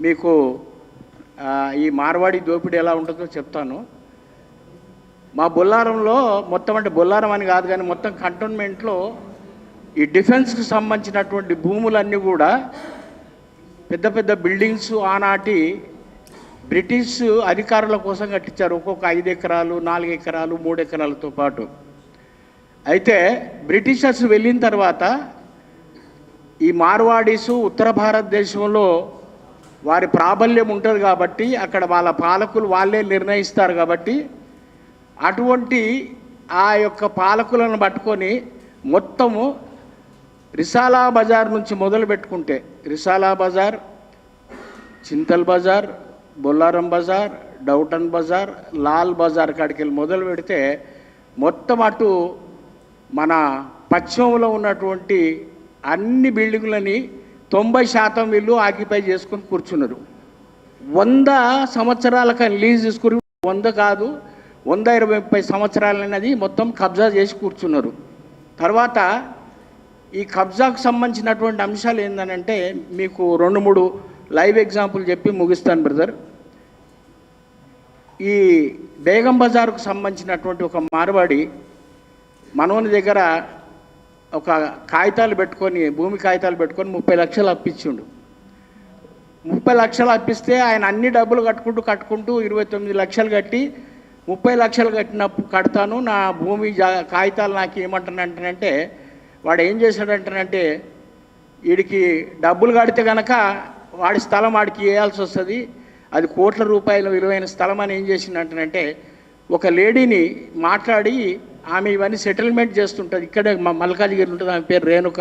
మీకు ఈ మార్వాడి దోపిడీ ఎలా ఉంటుందో చెప్తాను. మా బొల్లారంలో మొత్తం, అంటే బొల్లారం అని కాదు కానీ మొత్తం కంటోన్మెంట్లో ఈ డిఫెన్స్కి సంబంధించినటువంటి భూములన్నీ కూడా పెద్ద పెద్ద బిల్డింగ్స్ ఆనాటి బ్రిటిష్ అధికారుల కోసం కట్టించారు. ఒక్కొక్క 5 ఎకరాలు, 4 ఎకరాలు, 3 ఎకరాలతో పాటు. అయితే బ్రిటిషర్స్ వెళ్ళిన తర్వాత ఈ మార్వాడీసు ఉత్తర భారతదేశంలో వారి ప్రాబల్యం ఉంటుంది కాబట్టి అక్కడ వాళ్ళ పాలకులు వాళ్ళే నిర్ణయిస్తారు కాబట్టి అటువంటి ఆ యొక్క పాలకులను పట్టుకొని మొత్తము రిసాలా బజార్ నుంచి మొదలు పెట్టుకుంటే రిసాలా బజార్, చింతల్ బజార్, బొల్లారం బజార్, డౌటన్ బజార్, లాల్ బజార్ కాడికి వెళ్ళి మొదలు పెడితే మొత్తం అటు మన పశ్చిమంలో ఉన్నటువంటి అన్ని బిల్డింగులని 90% వీళ్ళు ఆక్యుపై చేసుకొని కూర్చున్నారు. 100 సంవత్సరాలకు లీజ్ తీసుకుని 100 కాదు 120-30 సంవత్సరాలనేది మొత్తం కబ్జా చేసి కూర్చున్నారు. తర్వాత ఈ కబ్జాకు సంబంధించినటువంటి అంశాలు ఏంటంటే మీకు 2-3 లైవ్ ఎగ్జాంపుల్ చెప్పి ముగిస్తాను బ్రదర్. ఈ బేగం బజార్కు సంబంధించినటువంటి ఒక మార్వాడి మనోని దగ్గర ఒక కాగితాలు పెట్టుకొని, భూమి కాగితాలు పెట్టుకొని 30 లక్షలు అప్పించిండు. 30 లక్షలు అప్పిస్తే ఆయన అన్ని డబ్బులు కట్టుకుంటూ 29 లక్షలు కట్టి 30 లక్షలు కడతాను, నా భూమి కాగితాలు నాకు ఏమంటానంటే వాడు ఏం చేశాడంటానంటే వీడికి డబ్బులు కడితే కనుక వాడి స్థలం వాడికి వేయాల్సి వస్తుంది, అది కోట్ల రూపాయల విలువైన స్థలం అని ఏం చేసిందంటే ఒక లేడీని మాట్లాడి ఆమె ఇవన్నీ సెటిల్మెంట్ చేస్తుంటుంది. ఇక్కడే మల్కాజ్గిరి ఉంటుంది, ఆమె పేరు రేణుక.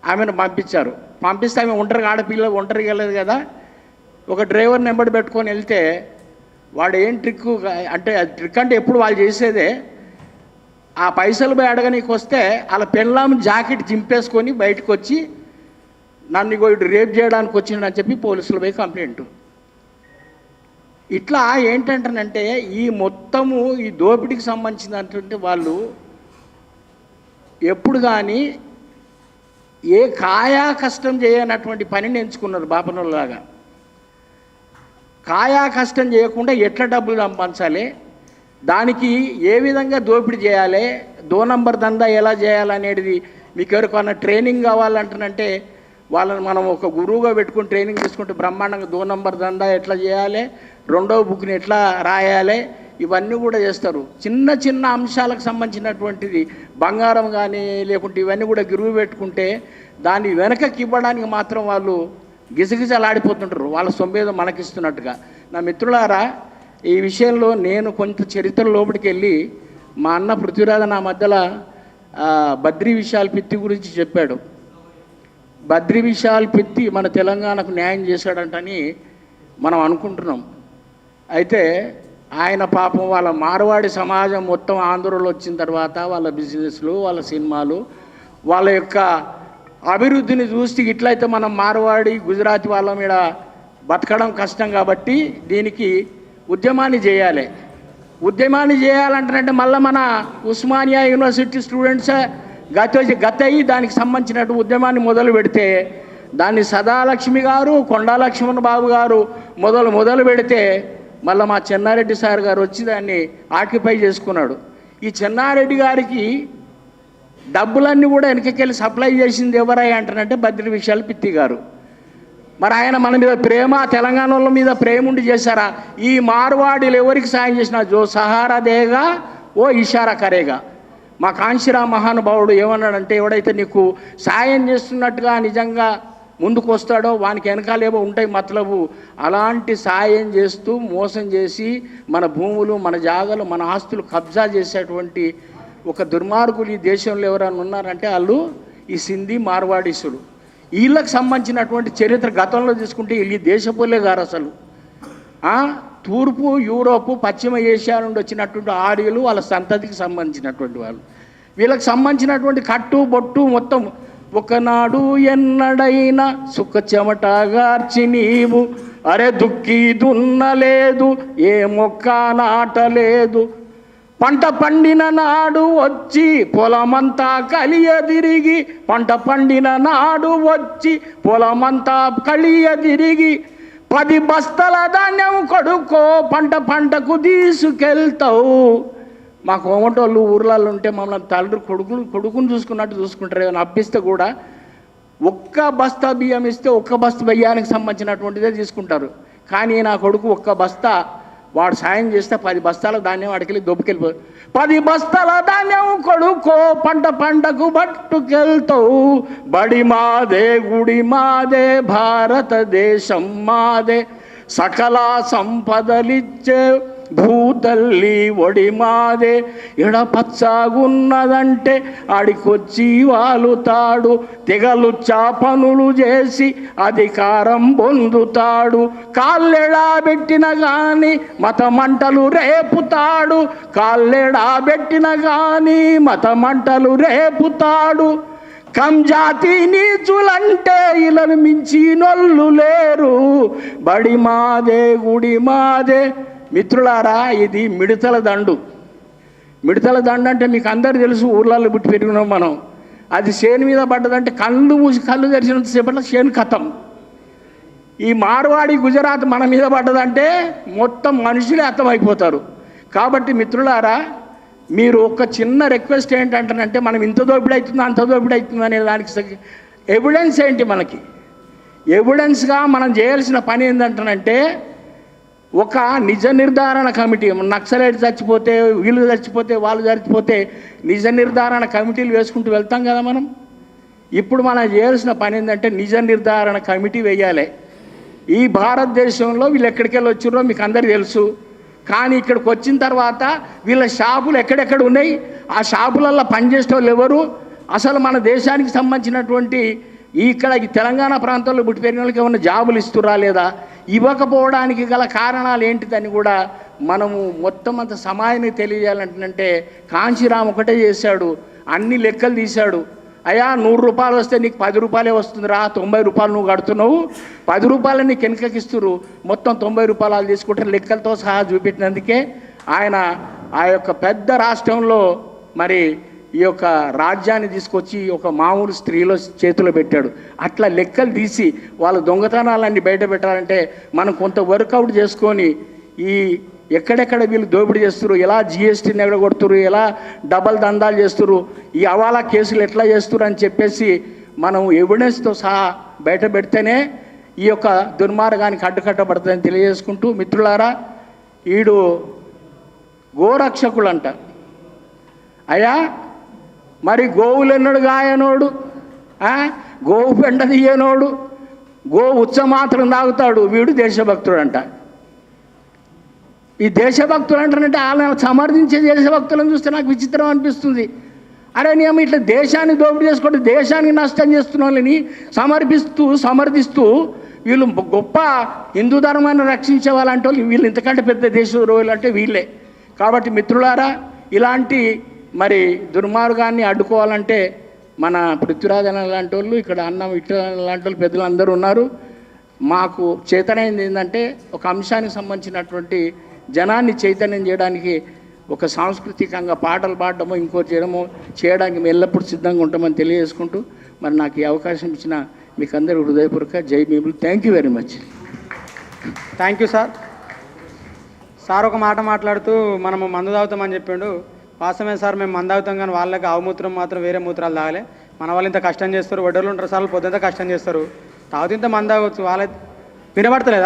ఆమెను పంపించారు. పంపిస్తే ఆమె ఒంటరిగా వెళ్ళదు కదా, ఒక డ్రైవర్ నెంబర్ పెట్టుకొని వెళ్తే వాడు ఏం ట్రిక్ అంటే ట్రిక్ అంటే ఎప్పుడు వాళ్ళు చేసేదే, ఆ పైసలు పోయి అడగనీకి వస్తే వాళ్ళ పెళ్ళాం జాకెట్ చింపేసుకొని బయటకు వచ్చి నన్ను ఇటు రేప్ చేయడానికి వచ్చిండని చెప్పి పోలీసులు పోయి కంప్లైంట్. ఇట్లా ఏంటంటానంటే ఈ మొత్తము ఈ దోపిడీకి సంబంధించినటువంటి వాళ్ళు ఎప్పుడు కానీ ఏ కాయా కష్టం చేయనటువంటి పనిని ఎంచుకున్నారు. బాపనోళ్ళలాగా కాయా కష్టం చేయకుండా ఎట్లా డబ్బులు సంపాదించాలి, దానికి ఏ విధంగా దోపిడీ చేయాలి, 2 నంబర్ దందా ఎలా చేయాలనేది మీకు ఎవరికైనా ట్రైనింగ్ కావాలంటానంటే వాళ్ళని మనం ఒక గురువుగా పెట్టుకుని ట్రైనింగ్ తీసుకుంటే బ్రహ్మాండంగా 2 నంబర్ దందా ఎట్లా చేయాలి, 2వ బుక్ని ఎట్లా రాయాలి, ఇవన్నీ కూడా చేస్తారు. చిన్న చిన్న అంశాలకు సంబంధించినటువంటిది బంగారం కానీ లేకుంటే ఇవన్నీ కూడా గిరువు పెట్టుకుంటే దాన్ని వెనకకి ఇవ్వడానికి మాత్రం వాళ్ళు గిజగిజలాడిపోతుంటారు, వాళ్ళ సొమ్మేదో మనకిస్తున్నట్టుగా. నా మిత్రులారా, ఈ విషయంలో నేను కొంత చరిత్ర లోపలికి వెళ్ళి మా అన్న పృథ్వీరాజ నా మధ్యలో బద్రీ విశాల్ పిత్తి గురించి చెప్పాడు. బద్రీ విశాల్ పిత్తి మన తెలంగాణకు న్యాయం చేశాడంటని మనం అనుకుంటున్నాం. అయితే ఆయన పాపం వాళ్ళ మార్వాడి సమాజం మొత్తం ఆంధ్రలో వచ్చిన తర్వాత వాళ్ళ బిజినెస్లు, వాళ్ళ సినిమాలు, వాళ్ళ యొక్క అభివృద్ధిని చూసి ఇట్లయితే మనం మార్వాడి గుజరాతీ వాళ్ళ మీద బతకడం కష్టం కాబట్టి దీనికి ఉద్యమాన్ని చేయాలి. ఉద్యమాన్ని చేయాలంటే మళ్ళీ మన ఉస్మానియా యూనివర్సిటీ స్టూడెంట్స్ గతయి దానికి సంబంధించినట్టు ఉద్యమాన్ని మొదలు పెడితే దాన్ని సదాలక్ష్మి గారు, కొండా లక్ష్మణ్ బాబు గారు మొదలు పెడితే మళ్ళీ మా చెన్నారెడ్డి సార్ గారు వచ్చి దాన్ని ఆక్యుపై చేసుకున్నాడు. ఈ చెన్నారెడ్డి గారికి డబ్బులన్నీ కూడా వెనకకెళ్ళి సప్లై చేసింది ఎవరై అంటారంటే బద్రీ విశాల్ పిత్తి గారు. మరి ఆయన మన మీద ప్రేమ, తెలంగాణ వాళ్ళ మీద ప్రేమ ఉండి చేశారా? ఈ మార్వాడీలు ఎవరికి సాయం చేసినా జో సహారా దేగా ఓ ఇషారా కరేగా. మా కాంశీరామ్ మహానుభావుడు ఏమన్నాడంటే ఎవడైతే నీకు సాయం చేస్తున్నట్టుగా నిజంగా ముందుకు వస్తాడో వానికి వెనకాలేవో ఉంటాయి మతలబు, అలాంటి సాయం చేస్తూ మోసం చేసి మన భూములు, మన జాగాలు, మన ఆస్తులు కబ్జా చేసేటువంటి ఒక దుర్మార్గులు ఈ దేశంలో ఎవరైనా ఉన్నారంటే వాళ్ళు ఈ సింధీ మార్వాడీసులు. వీళ్ళకి సంబంధించినటువంటి చరిత్ర గతంలో తీసుకుంటే వీళ్ళు దేశపోలే గారు అసలు. తూర్పు యూరోపు, పశ్చిమ ఏషియా నుండి వచ్చినటువంటి ఆర్యులు, వాళ్ళ సంతతికి సంబంధించినటువంటి వాళ్ళు. వీళ్ళకి సంబంధించినటువంటి కట్టు బొట్టు మొత్తం ఒకనాడు ఎన్నడైనా సుఖ చెమటగార్చి నీవు అరే దుక్కి దున్నలేదు, ఏ మొక్క నాటలేదు, పంట పండిన నాడు వచ్చి పొలమంతా కలియదిరిగి, పంట పండిన నాడు వచ్చి పొలమంతా కలియదిరిగి 10 బస్తాల ధాన్యం కొడుకో పంటకు తీసుకెళ్తావు. మా కోమటోళ్ళు ఊర్లలో ఉంటే మమ్మల్ని తల్లి కొడుకుని చూసుకున్నట్టు చూసుకుంటారు. ఏమైనా అప్పిస్తే కూడా ఒక్క బస్తా బియ్యం ఇస్తే ఒక్క బస్తా బియ్యానికి సంబంధించినటువంటిదే తీసుకుంటారు. కానీ నా కొడుకు ఒక్క బస్తా వాడు సాయం చేస్తే 10 బస్తాల ధాన్యం వాడికెళ్ళి దొబ్బుకెళ్ళిపోయి 10 బస్తాల ధాన్యం కొడుకో పంటకు పట్టుకెళ్తావు. బడి మాదే గుడి మాదే భారతదేశం మాదే సకల సంపదలిచ్చే భూతల్లి ఒడి మాదే. ఎడపచ్చాగున్నదంటే ఆడికొచ్చి వాలుతాడు, తెగలుచ్చా పనులు చేసి అధికారం పొందుతాడు. కాళ్ళెడా పెట్టిన గాని మతమంటలు రేపుతాడు, కాళ్ళెడా పెట్టిన గాని మతమంటలు రేపుతాడు. కంజాతి నీచులంటే ఇలను మించి నొల్లు లేరు, బడి మాదే గుడి మాదే. మిత్రులారా, ఇది మిడతల దండు. మిడతల దండు అంటే మీకు అందరు తెలుసు, ఊర్లలో పుట్టి పెరిగినాం మనం. అది చేను మీద పడ్డదంటే కళ్ళు మూసి కళ్ళు తెరిచినంత సేపట్లో చేను ఖతం. ఈ మార్వాడి గుజరాత్ మన మీద పడ్డదంటే మొత్తం మనుషులే అర్థమైపోతారు. కాబట్టి మిత్రులారా, మీరు ఒక చిన్న రిక్వెస్ట్ ఏంటంటే, మనం ఇంత దోపిడీ అవుతుందా అంత దోపిడీ అవుతుందా అనే దానికి ఎవిడెన్స్ ఏంటి? మనకి ఎవిడెన్స్గా మనం చేయాల్సిన పని ఏంటంటే, ఒక నిజ నిర్ధారణ కమిటీ, నక్సలైట్ చచ్చిపోతే వీళ్ళు చచ్చిపోతే వాళ్ళు చచ్చిపోతే నిజ నిర్ధారణ కమిటీలు వేసుకుంటూ వెళ్తాం కదా మనం. ఇప్పుడు మనం చేయాల్సిన పని ఏంటంటే నిజ నిర్ధారణ కమిటీ వేయాలి. ఈ భారతదేశంలో వీళ్ళు ఎక్కడికెళ్ళి వచ్చిర్రో మీకు అందరికీ తెలుసు. కానీ ఇక్కడికి వచ్చిన తర్వాత వీళ్ళ షాపులు ఎక్కడెక్కడ ఉన్నాయి, ఆ షాపులలో పనిచేసే వాళ్ళు ఎవరు, అసలు మన దేశానికి సంబంధించినటువంటి ఇక్కడ ఈ తెలంగాణ ప్రాంతంలో పుట్టి పెరిగిన వాళ్ళకి ఏమన్నా జాబులు ఇస్తురా లేదా, ఇవ్వకపోవడానికి గల కారణాలు ఏంటిదని కూడా మనము మొత్తం అంత సమాజానికి తెలియజేయాలంటే కాంచీరామ్ ఒకటే చేశాడు, అన్ని లెక్కలు తీశాడు. అయ్యా 100 రూపాయలు వస్తే నీకు 10 రూపాయలే వస్తుందిరా, 90 రూపాయలు నువ్వు కడుతున్నావు, 10 రూపాయలు నీకు వెనుకకిస్తురు, మొత్తం 90 రూపాయలు తీసుకుంటే లెక్కలతో సహా చూపెట్టినందుకే ఆయన ఆ యొక్క పెద్ద రాష్ట్రంలో మరి ఈ యొక్క రాజ్యాన్ని తీసుకొచ్చి ఒక మామూలు స్త్రీలో చేతిలో పెట్టాడు. అట్లా లెక్కలు తీసి వాళ్ళ దొంగతనాలన్నీ బయట పెట్టాలంటే మనం కొంత వర్కౌట్ చేసుకొని ఈ ఎక్కడెక్కడ వీళ్ళు దోపిడీ చేస్తున్నారు, ఎలా జిఎస్టీని ఎగడగొడుతున్నారు, ఎలా డబల్ దందాలు చేస్తున్నారు, ఈ అవాలా కేసులు ఎట్లా చేస్తున్నారు అని చెప్పేసి మనం ఎవిడెన్స్తో సహా బయట పెడితేనే ఈ యొక్క దుర్మార్గానికి అడ్డుకట్టబడుతుందని తెలియజేసుకుంటూ, మిత్రులారా, ఈడు గోరక్షకులు అంట. అయ్యా మరి గోవులెన్నడు గాయనోడు, గోవు పెండ తీయనోడు, గో ఉచ్చ మాత్రం తాగుతాడు, వీడు దేశభక్తుడు అంట. ఈ దేశభక్తులు అంటారంటే వాళ్ళని సమర్థించే దేశభక్తులను చూస్తే నాకు విచిత్రం అనిపిస్తుంది. అరే నేను ఇట్లా దేశాన్ని దోపిడీ చేసుకుంటే దేశానికి నష్టం చేస్తున్న వాళ్ళని సమర్థిస్తూ వీళ్ళు గొప్ప హిందూ ధర్మాన్ని రక్షించే వాళ్ళంటే వీళ్ళు ఇంతకంటే పెద్ద దేశద్రోహులు అంటే వీళ్ళే. కాబట్టి మిత్రులారా, ఇలాంటి మరి దుర్మార్గాన్ని అడ్డుకోవాలంటే మన పృథ్వీరాజన్ లాంటి వాళ్ళు, ఇక్కడ అన్నం ఇట్లా లాంటి వాళ్ళు పెద్దలు అందరూ ఉన్నారు. మాకు చేతనైంది ఏంటంటే ఒక అంశానికి సంబంధించినటువంటి జనాన్ని చైతన్యం చేయడానికి ఒక సాంస్కృతికంగా పాటలు పాడడమో ఇంకోటి చేయడానికి మేము ఎల్లప్పుడూ సిద్ధంగా ఉంటామని తెలియజేసుకుంటూ, మరి నాకు ఈ అవకాశం ఇచ్చిన మీకు అందరూ హృదయపూర్వక జై భీములు. Thank you very much. Thank you sir. Sir ఒక మాట మాట్లాడుతూ మనము మందు తాగుతామని చెప్పిండు. వాస్తవమే సార్, మేము మందు తాగుతాం కానీ వాళ్ళకి ఆవుమూత్రం మాత్రం వేరే మూత్రాలు తాగలే. మన వాళ్ళు ఇంత కష్టం చేస్తారు, వడ్డర్లు ఉంటారు సార్, పొద్దుంతా కష్టం చేస్తారు, తాగుతూ ఇంత మందు తాగవచ్చు, వాళ్ళ వినబడతలేదు.